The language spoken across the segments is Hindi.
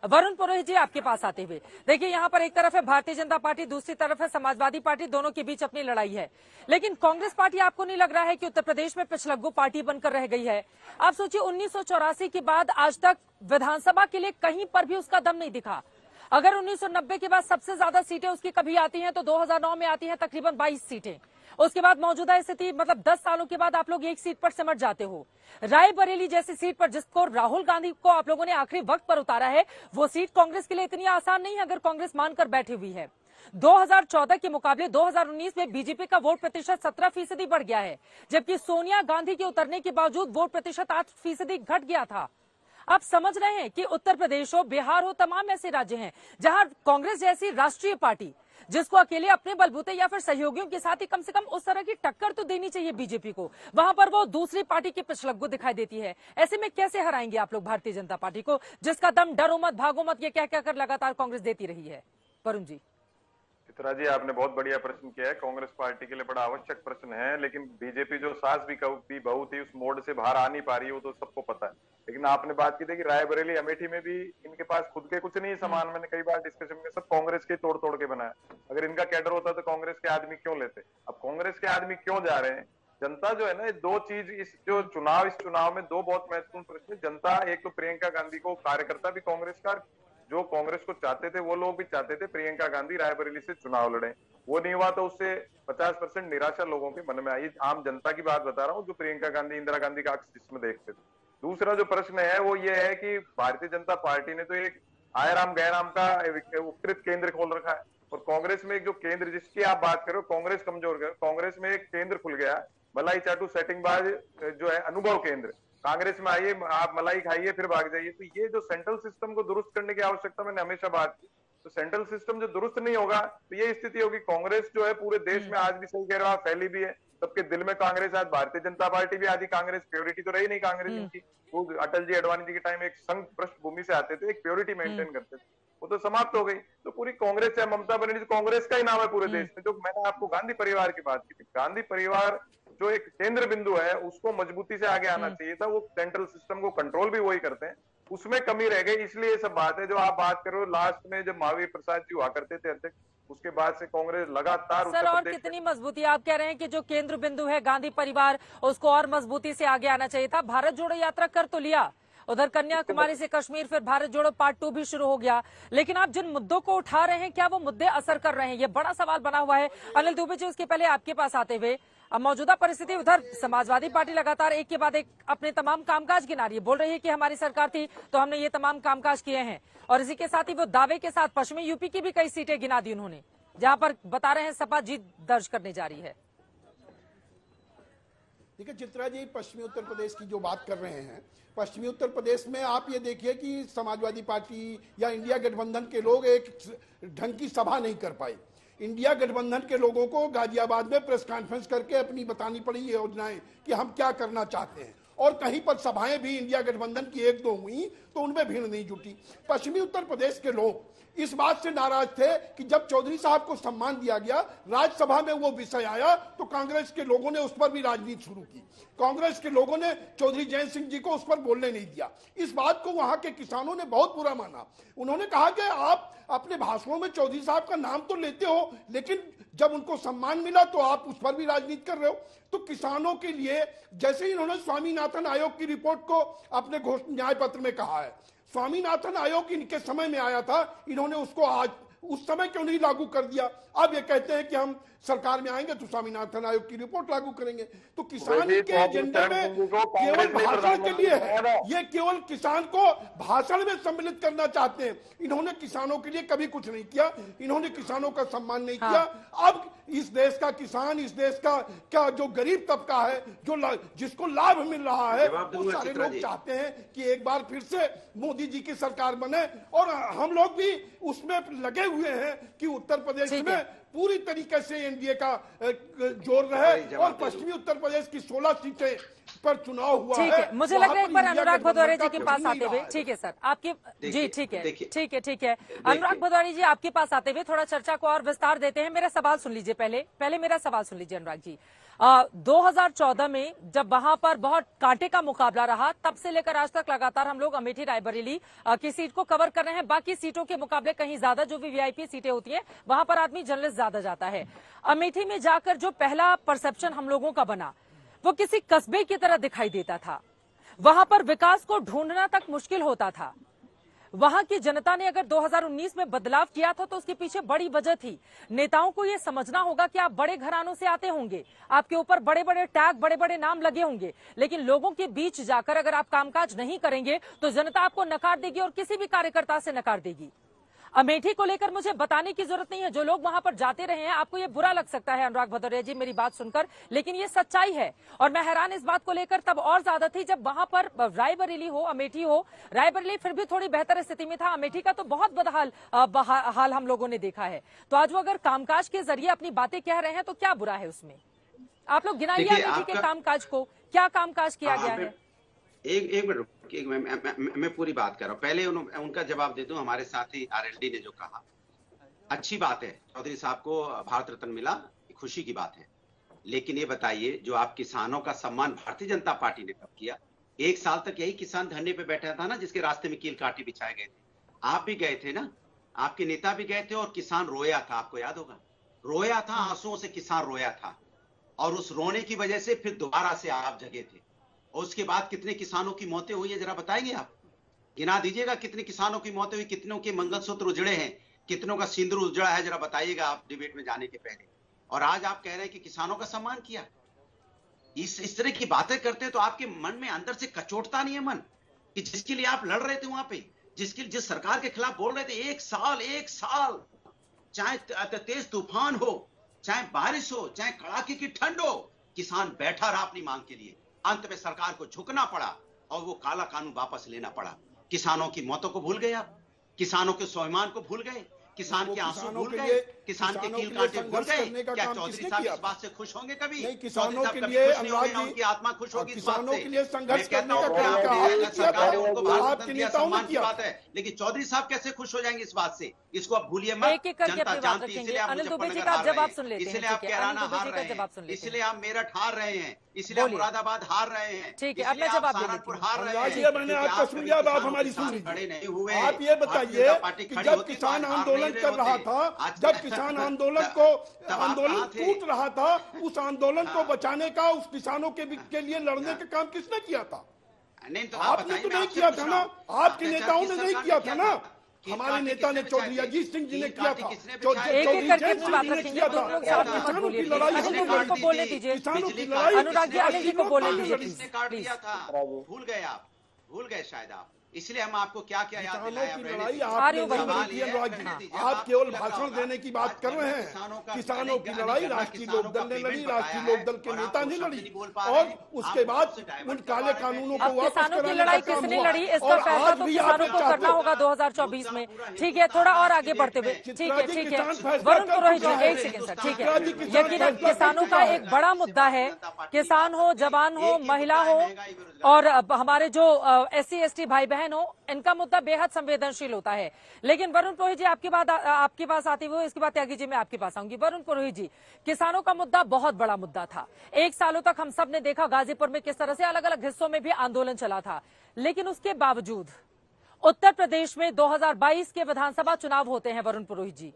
वरुण पुरोहित जी, आपके पास आते हुए देखिए, यहाँ पर एक तरफ है भारतीय जनता पार्टी, दूसरी तरफ है समाजवादी पार्टी, दोनों के बीच अपनी लड़ाई है। लेकिन कांग्रेस पार्टी, आपको नहीं लग रहा है कि उत्तर प्रदेश में पिछलग्गू पार्टी बनकर रह गई है? आप सोचिए, 1984 के बाद आज तक विधानसभा के लिए कहीं पर भी उसका दम नहीं दिखा। अगर 1990 के बाद सबसे ज्यादा सीटें उसकी कभी आती हैं तो 2009 में आती हैं तकरीबन 22 सीटें। उसके बाद मौजूदा स्थिति, मतलब 10 सालों के बाद आप लोग एक सीट पर सिमट जाते हो। रायबरेली जैसी सीट पर, जिसको राहुल गांधी को आप लोगों ने आखिरी वक्त पर उतारा है, वो सीट कांग्रेस के लिए इतनी आसान नहीं है अगर कांग्रेस मानकर बैठी हुई है। 2014 के मुकाबले 2019 में बीजेपी का वोट प्रतिशत 17% बढ़ गया है, जबकि सोनिया गांधी के उतरने के बावजूद वोट प्रतिशत 8% घट गया था। आप समझ रहे हैं कि उत्तर प्रदेश हो, बिहार हो, तमाम ऐसे राज्य हैं जहां कांग्रेस जैसी राष्ट्रीय पार्टी, जिसको अकेले अपने बलबूते या फिर सहयोगियों के साथ ही कम से कम उस तरह की टक्कर तो देनी चाहिए बीजेपी को, वहां पर वो दूसरी पार्टी की पिछलग्गू दिखाई देती है। ऐसे में कैसे हराएंगे आप लोग भारतीय जनता पार्टी को, जिसका दम डरो मत, भागो मत, ये क्या क्या कर लगातार कांग्रेस देती रही है? वरुण जी। चित्रा जी, आपने बहुत बढ़िया प्रश्न किया है। कांग्रेस पार्टी के लिए बड़ा आवश्यक प्रश्न है, लेकिन बीजेपी जो सास भी बहू थी, उस मोड से बाहर आ नहीं पा रही है, वो तो सबको पता है। लेकिन आपने बात की थी कि रायबरेली, अमेठी में भी इनके पास खुद के कुछ नहीं सामान। मैंने कई बार डिस्कशन में, सब कांग्रेस के तोड़ तोड़ के बनाया। अगर इनका कैडर होता तो कांग्रेस के आदमी क्यों लेते? अब कांग्रेस के आदमी क्यों जा रहे हैं? जनता जो है ना, दो चीज, इस चुनाव में दो बहुत महत्वपूर्ण प्रश्न। जनता, एक तो प्रियंका गांधी को, कार्यकर्ता भी कांग्रेस का जो कांग्रेस को चाहते थे, वो लोग भी चाहते थे प्रियंका गांधी रायबरेली से चुनाव लड़े। वो नहीं हुआ तो उससे 50% निराशा लोगों के मन में आई। आम जनता की बात बता रहा हूँ, जो प्रियंका गांधी, इंदिरा गांधी का अक्स जिसमें देखते थे। दूसरा जो प्रश्न है वो ये है कि भारतीय जनता पार्टी ने तो एक आयराम गैराम का उपकृत केंद्र खोल रखा है, और कांग्रेस में एक जो केंद्र जिसकी आप बात करो, कांग्रेस कमजोर है। कांग्रेस में एक केंद्र खुल गया, मलाई चाटू सेटिंगबाज जो है अनुभव केंद्र। कांग्रेस में आइए, आप मलाई खाइए, फिर भाग जाइए। तो ये जो सेंट्रल सिस्टम को दुरुस्त करने की आवश्यकता मैंने हमेशा बात की, तो सेंट्रल सिस्टम जो दुरुस्त नहीं होगा तो ये स्थिति होगी। कांग्रेस जो है पूरे देश में आज भी, सही कह रहा है, फैली भी है, सबके दिल में कांग्रेस। आज भारतीय जनता पार्टी भी, आदि कांग्रेस प्योरिटी तो रही नहीं कांग्रेस इनकी। वो अटल जी, अडवाणी जी के टाइम एक संघ पृष्ठभूमि से आते थे, एक प्योरिटी मेंटेन करते थे, वो तो समाप्त हो गई। तो पूरी कांग्रेस है, ममता बनर्जी कांग्रेस का ही नाम है पूरे देश में। जो मैंने आपको गांधी परिवार की बात की थी, गांधी परिवार जो एक केंद्र बिंदु है, उसको मजबूती से आगे आना चाहिए था। वो सेंट्रल सिस्टम को कंट्रोल भी वही करते हैं, उसमें कमी रह गई। इसलिए ये सब बात है जो आप बात करो। लास्ट में जब महावीर प्रसाद जी हुआ करते थे अध्यक्ष, उसके बाद से कांग्रेस लगातार सर, और कितनी मजबूती? आप कह रहे हैं कि जो केंद्र बिंदु है गांधी परिवार, उसको और मजबूती से आगे आना चाहिए था। भारत जोड़ो यात्रा कर तो लिया, उधर कन्याकुमारी से कश्मीर, फिर भारत जोड़ो पार्ट 2 भी शुरू हो गया, लेकिन आप जिन मुद्दों को उठा रहे हैं, क्या वो मुद्दे असर कर रहे हैं? ये बड़ा सवाल बना हुआ है। अनिल दुबे जी, उसके पहले आपके पास आते हुए, अब मौजूदा परिस्थिति, उधर समाजवादी पार्टी लगातार एक के बाद एक अपने तमाम कामकाज गिना रही है, बोल रही है कि हमारी सरकार थी तो हमने ये तमाम कामकाज किए हैं, और इसी के साथ ही वो दावे के साथ पश्चिमी यूपी की भी कई सीटें गिना दी उन्होंने, जहां पर बता रहे हैं सपा जीत दर्ज करने जा रही है। देखिए चित्रा जी, पश्चिमी उत्तर प्रदेश की जो बात कर रहे हैं, पश्चिमी उत्तर प्रदेश में आप ये देखिए कि समाजवादी पार्टी या इंडिया गठबंधन के लोग एक ढंग की सभा नहीं कर पाए। इंडिया गठबंधन के लोगों को गाजियाबाद में प्रेस कॉन्फ्रेंस करके अपनी बतानी पड़ी योजनाएं कि हम क्या करना चाहते हैं, और कहीं पर सभाएं भी इंडिया गठबंधन की 1-2 हुई तो उनमें भीड़ नहीं जुटी। पश्चिमी उत्तर प्रदेश के लोग इस बात से नाराज थे कि जब चौधरी साहब को सम्मान दिया गया, राज्यसभा में वो विषय आया, तो कांग्रेस के लोगों ने उस पर भी राजनीति शुरू की। कांग्रेस के लोगों ने चौधरी जयंत सिंह जी को उस पर बोलने नहीं दिया। इस बात को वहां के किसानों ने बहुत बुरा माना। उन्होंने कहा कि आप अपने भाषणों में चौधरी साहब का नाम तो लेते हो, लेकिन जब उनको सम्मान मिला तो आप उस पर भी राजनीति कर रहे हो। तो किसानों के लिए, जैसे ही इन्होंने स्वामीनाथन आयोग की रिपोर्ट को अपने न्याय पत्र में कहा है, स्वामीनाथन आयोग इनके समय में आया था, इन्होंने उसको आज उस समय क्यों नहीं लागू कर दिया? अब ये कहते हैं कि हम सरकार में आएंगे तो स्वामीनाथन आयोग की रिपोर्ट लागू करेंगे। तो किसानी के एजेंडे में केवल भाषण के लिए है, ये केवल किसान को भाषण में सम्मिलित करना चाहते हैं। इन्होंने किसानों के लिए कभी कुछ नहीं किया, इन्होंने किसानों का सम्मान नहीं किया। अब इस देश का किसान, इस देश का जो गरीब तबका है, जो जिसको लाभ मिल रहा है, वो सारे लोग चाहते हैं कि एक बार फिर से मोदी जी की सरकार बने, और हम लोग भी उसमें लगे हुए हैं कि उत्तर प्रदेश में पूरी तरीके से एनडीए का जोर रहे, और पश्चिमी उत्तर प्रदेश की 16 सीटें पर चुनाव हुआ ठीक है, मुझे लग रहा है एक बार अनुराग भदौरिया जी के पास आते हुए, ठीक है सर, आपके जी ठीक है अनुराग भदौरिया जी आपके पास आते हुए थोड़ा चर्चा को और विस्तार देते हैं। मेरा सवाल सुन लीजिए, पहले मेरा सवाल सुन लीजिए अनुराग जी। 2014 में जब वहां पर बहुत कांटे का मुकाबला रहा, तब से लेकर आज तक लगातार हम लोग अमेठी रायबरेली की सीट को कवर कर रहे हैं। बाकी सीटों के मुकाबले कहीं ज्यादा जो भी वीआईपी सीटें होती हैं वहां पर आदमी जर्नलिस्ट ज्यादा जाता है। अमेठी में जाकर जो पहला परसेप्शन हम लोगों का बना वो किसी कस्बे की तरह दिखाई देता था। वहां पर विकास को ढूंढना तक मुश्किल होता था। वहां की जनता ने अगर 2019 में बदलाव किया था तो उसके पीछे बड़ी वजह थी। नेताओं को यह समझना होगा कि आप बड़े घरानों से आते होंगे, आपके ऊपर बड़े बड़े टैग, बड़े बड़े नाम लगे होंगे, लेकिन लोगों के बीच जाकर अगर आप कामकाज नहीं करेंगे तो जनता आपको नकार देगी और किसी भी कार्यकर्ता से नकार देगी। अमेठी को लेकर मुझे बताने की जरूरत नहीं है, जो लोग वहां पर जाते रहे हैं। आपको ये बुरा लग सकता है अनुराग भदौरिया जी मेरी बात सुनकर, लेकिन ये सच्चाई है। और मैं हैरान इस बात को लेकर तब और ज्यादा थी जब वहां पर रायबरेली हो, अमेठी हो। रायबरेली फिर भी थोड़ी बेहतर स्थिति में था, अमेठी का तो बहुत बदहाल हाल हम लोगों ने देखा है। तो आज वो अगर कामकाज के जरिए अपनी बातें कह रहे हैं तो क्या बुरा है उसमें? आप लोग गिनाइए अमेठी के कामकाज को, क्या कामकाज किया गया है। एक मिनट, मैं पूरी बात कर रहा हूँ। पहले उनका जवाब दे दूं। हमारे साथी आरएलडी ने जो कहा, अच्छी बात है, चौधरी साहब को भारत रत्न मिला, खुशी की बात है। लेकिन ये बताइए, जो आप किसानों का सम्मान भारतीय जनता पार्टी ने कब किया? 1 साल तक यही किसान धरने पे बैठा था ना, जिसके रास्ते में कील कांटे बिछाए गए थे। आप भी गए थे ना, आपके नेता भी गए थे और किसान रोया था, आपको याद होगा। रोया था, आंसुओं से किसान रोया था, और उस रोने की वजह से फिर दोबारा से आप जगे थे। और उसके बाद कितने किसानों की मौतें हुई है, जरा बताएंगे आप? गिना दीजिएगा कितने किसानों की मौतें हुई, कितनों के मंगलसूत्र उजड़े हैं, कितनों का सिंदूर उजड़ा है, जरा बताइएगा आप डिबेट में जाने के पहले। और आज आप कह रहे हैं कि किसानों का सम्मान किया। इस तरह की बातें करते हैं तो आपके मन में अंदर से कचोटता नहीं है मन, कि जिसके लिए आप लड़ रहे थे वहां पे, जिस सरकार के खिलाफ बोल रहे थे, 1 साल चाहे तेज तूफान हो, चाहे बारिश हो, चाहे कड़ाके की ठंड हो, किसान बैठा रहा अपनी मांग के लिए। अंत में सरकार को झुकना पड़ा और वो काला कानून वापस लेना पड़ा। किसानों की मौतों को भूल गए आप, किसानों के स्वाभिमान को भूल गए, किसान के आंसू भूल गए, किसान के कील कांटे भूल गए। क्या चौधरी साहब इस बात से खुश होंगे कभी? किसानों के लिए उनकी आत्मा खुश होगी इस बात किसानों से। के लिए संघर्ष करने का सरकार उनको भारत आपके रत्न दिया, नेताओं ने सम्मान की किया। बात है, लेकिन चौधरी साहब कैसे खुश हो जाएंगे इस बात से? इसको आप भूलिए मत। एक एक करके जनता अपनी बात जानती है, रखेंगे। इसलिए आप अनिल दुबे जी मुजफ्फरनगर का हार जवाब रहे हैं, सुन लेते हैं, इसलिए आप ठीक है, कैराना अनिल दुबे हार जी का रहे जवाब सुन हैं, लेते हैं। इसलिए आप मेरठ हार रहे हैं, इसलिए आप बोलिए। मुरादाबाद हार रहे हैं, ठीक है, अब इसलिए मैं आप जवाब दे सहारनपुर देती हूँ। हार रहे अनुराग हैं। जी, मैंने क्योंकि आपका आप सुन कभी लिया, अब आप किसानों हमारी के सुन साथ लीजिए। खड़े नहीं हुए। आप ये भारतीय बताइए जनता पार्टी कि खड़ी जब होती तो किसान आज हार आंदोलन नहीं रहे कर रहा होते। था, आज जब किसान आंदोलन टूट रहा था, उस आंदोलन को बचाने का, उस किसानों के लिए लड़ने का काम किसने किया था? नहीं तो आपने तो नहीं किया था ना, आपके नेताओं ने नहीं किया था ना। हमारे नेता ने चौधरी अजीत सिंह जी ने किया था, एक एक करके अपनी बात रखेंगे, दोनों लोग साथ में मत बोलिए। अनिल दुबे को बोलने दीजिए, अनुराग जी अनिल जी को बोलने दीजिए किसने काट दिया था? भूल गए आप, भूल गए शायद आप, इसलिए हम आपको क्या क्या याद दिलाएं। आप केवल भाषण देने की बात कर रहे हैं। किसानों की लड़ाई राष्ट्रीय लोकदल ने लड़ी, राष्ट्रीय लोकदल के नेता ने लड़ी, और उसके बाद उन काले कानूनों को वापस किसानों की लड़ाई किसने लड़ी, इस पर फैसला तो किसानों को करना होगा 2024 में। ठीक है, थोड़ा और आगे बढ़ते हुए, ठीक है वरुण पुरोहित जी, एक सेकंड सर, ठीक है। यकीनन किसानों का एक बड़ा मुद्दा है, किसान हो, जवान हो, महिला हो, और हमारे जो SC ST भाई बहन हो, इनका मुद्दा बेहद संवेदनशील होता है। लेकिन वरुण पुरोहित जी, आपके पास आते हुए, इसके बाद त्यागी जी मैं आपके पास आऊंगी। वरुण पुरोहित जी, किसानों का मुद्दा बहुत बड़ा मुद्दा था। 1 सालों तक हम सब ने देखा गाजीपुर में किस तरह से अलग अलग हिस्सों में भी आंदोलन चला था, लेकिन उसके बावजूद उत्तर प्रदेश में 2022 के विधानसभा चुनाव होते हैं वरुण पुरोहित जी,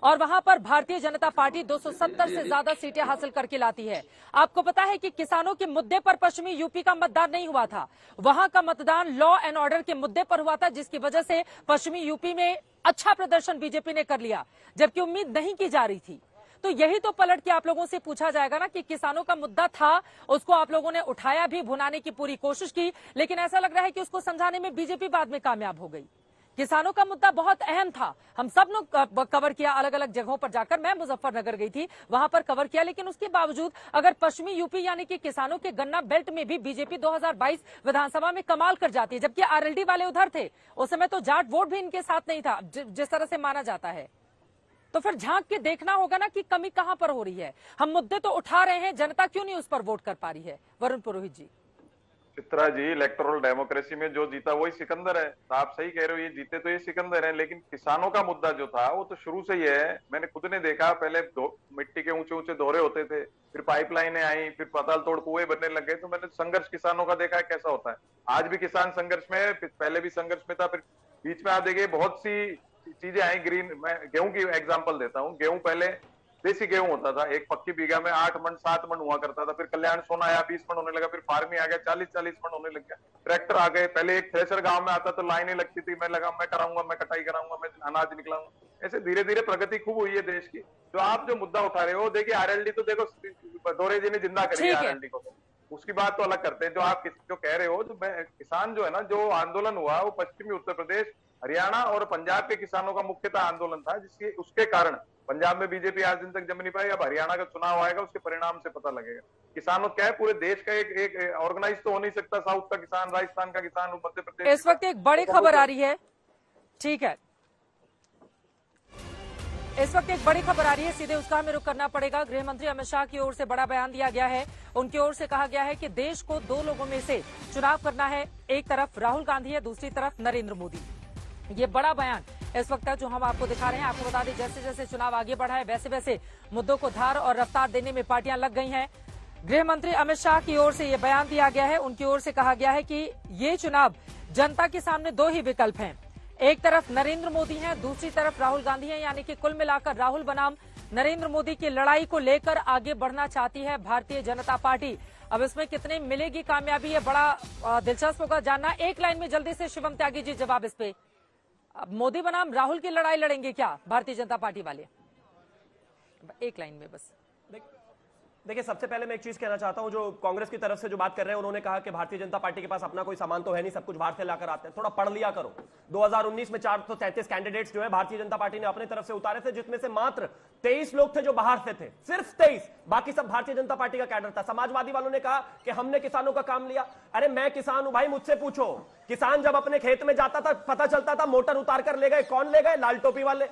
और वहां पर भारतीय जनता पार्टी 270 से ज्यादा सीटें हासिल करके लाती है। आपको पता है कि किसानों के मुद्दे पर पश्चिमी यूपी का मतदान नहीं हुआ था, वहां का मतदान लॉ एंड ऑर्डर के मुद्दे पर हुआ था, जिसकी वजह से पश्चिमी यूपी में अच्छा प्रदर्शन बीजेपी ने कर लिया, जबकि उम्मीद नहीं की जा रही थी। तो यही तो पलट के आप लोगों से पूछा जाएगा ना कि किसानों का मुद्दा था, उसको आप लोगों ने उठाया भी, भुनाने की पूरी कोशिश की, लेकिन ऐसा लग रहा है कि उसको समझाने में बीजेपी बाद में कामयाब हो गई। किसानों का मुद्दा बहुत अहम था, हम सब लोग कवर किया अलग अलग जगहों पर जाकर। मैं मुजफ्फरनगर गई थी, वहां पर कवर किया, लेकिन उसके बावजूद अगर पश्चिमी यूपी यानी कि किसानों के गन्ना बेल्ट में भी बीजेपी 2022 विधानसभा में कमाल कर जाती है, जबकि आरएलडी वाले उधर थे, उस समय तो जाट वोट भी इनके साथ नहीं था जिस तरह से माना जाता है। तो फिर झांक के देखना होगा ना कि कमी कहां पर हो रही है। हम मुद्दे तो उठा रहे हैं, जनता क्यों नहीं उस पर वोट कर पा रही है? वरुण पुरोहित जी। चित्रा जी, इलेक्टोरल डेमोक्रेसी में जो जीता वही सिकंदर है। तो आप सही कह रहे हो, ये जीते तो ये सिकंदर है, लेकिन किसानों का मुद्दा जो था वो तो शुरू से ही है। मैंने खुद ने देखा, पहले मिट्टी के ऊंचे ऊंचे दोहरे होते थे, फिर पाइपलाइनें आई, फिर पाताल तोड़ कुएं बनने लग गए, तो मैंने संघर्ष किसानों का देखा है कैसा होता है। आज भी किसान संघर्ष में है, पहले भी संघर्ष में था, फिर बीच में आप देखिए बहुत सी चीजें आई। मैं गेहूं की एग्जाम्पल देता हूँ। गेहूं पहले देसी गेहूं होता था, एक पक्की बीघा में 8 मन 7 मन हुआ करता था, फिर कल्याण सोना आया 20 मन होने लगा, फिर फार्मी आ गया 40-40 मन होने लग गया, ट्रैक्टर आ गए। पहले एक थ्रेशर गांव में आता तो लाइनें लगती थी, मैं कराऊंगा, मैं कटाई कराऊंगा, मैं अनाज निकलाऊंगा। ऐसे धीरे धीरे प्रगति खूब हुई है देश की। जो आप जो मुद्दा उठा रहे हो, देखिए आरएलडी तो देखो दोरे जी ने जिंदा करी है आरएलडी को, उसकी बात तो अलग करते हैं। जो आप जो कह रहे हो, जो किसान जो है ना, जो आंदोलन हुआ वो पश्चिमी उत्तर प्रदेश, हरियाणा और पंजाब के किसानों का मुख्यतः आंदोलन था, जिसके उसके कारण पंजाब में बीजेपी आज दिन तक जम नहीं पाई। अब हरियाणा का चुनाव आएगा, उसके परिणाम से पता लगेगा। किसानों क्या है, पूरे देश का एक ऑर्गेनाइज तो हो नहीं सकता। साउथ का किसान, राजस्थान का किसान, मध्य प्रदेश। इस वक्त एक बड़ी खबर आ रही है, ठीक है, इस वक्त एक बड़ी खबर आ रही है, सीधे उसका हमें रुख करना पड़ेगा। गृह मंत्री अमित शाह की ओर से बड़ा बयान दिया गया है। उनकी ओर से कहा गया है कि देश को 2 लोगों में से चुनाव करना है, एक तरफ राहुल गांधी है, दूसरी तरफ नरेंद्र मोदी। ये बड़ा बयान इस वक्त जो हम आपको दिखा रहे हैं। आपको बता दें, जैसे जैसे चुनाव आगे बढ़ा है, वैसे वैसे मुद्दों को धार और रफ्तार देने में पार्टियां लग गई हैं। गृह मंत्री अमित शाह की ओर से ये बयान दिया गया है। उनकी ओर से कहा गया है कि ये चुनाव जनता के सामने 2 ही विकल्प हैं, एक तरफ नरेंद्र मोदी हैं, दूसरी तरफ राहुल गांधी हैं। यानी कि कुल मिलाकर राहुल बनाम नरेंद्र मोदी की लड़ाई को लेकर आगे बढ़ना चाहती है भारतीय जनता पार्टी। अब इसमें कितने मिलेगी कामयाबी, ये बड़ा दिलचस्प होगा जानना। एक लाइन में जल्दी से शिवम त्यागी जी जवाब इस पे, मोदी बनाम राहुल की लड़ाई लड़ेंगे क्या भारतीय जनता पार्टी वाले? एक लाइन में बस। देखिए, सबसे पहले मैं एक चीज कहना चाहता हूं, जो कांग्रेस की तरफ से जो बात कर रहे हैं, उन्होंने कहा कि भारतीय जनता पार्टी के पास अपना कोई सामान तो है नहीं, सब कुछ बाहर से लाकर आते हैं। थोड़ा पढ़ लिया करो। 2019 में 433 कैंडिडेट्स जो है भारतीय जनता पार्टी ने अपने तरफ से उतारे थे, जिसमें से मात्र 23 लोग थे जो बाहर से थे, सिर्फ 23, बाकी सब भारतीय जनता पार्टी का कैडर था। समाजवादी वालों ने कहा कि हमने किसानों का काम लिया। अरे मैं किसान हूं भाई, मुझसे पूछो। किसान जब अपने खेत में जाता था, पता चलता था मोटर उतार कर ले गए, कौन ले गए? लाल टोपी वाले।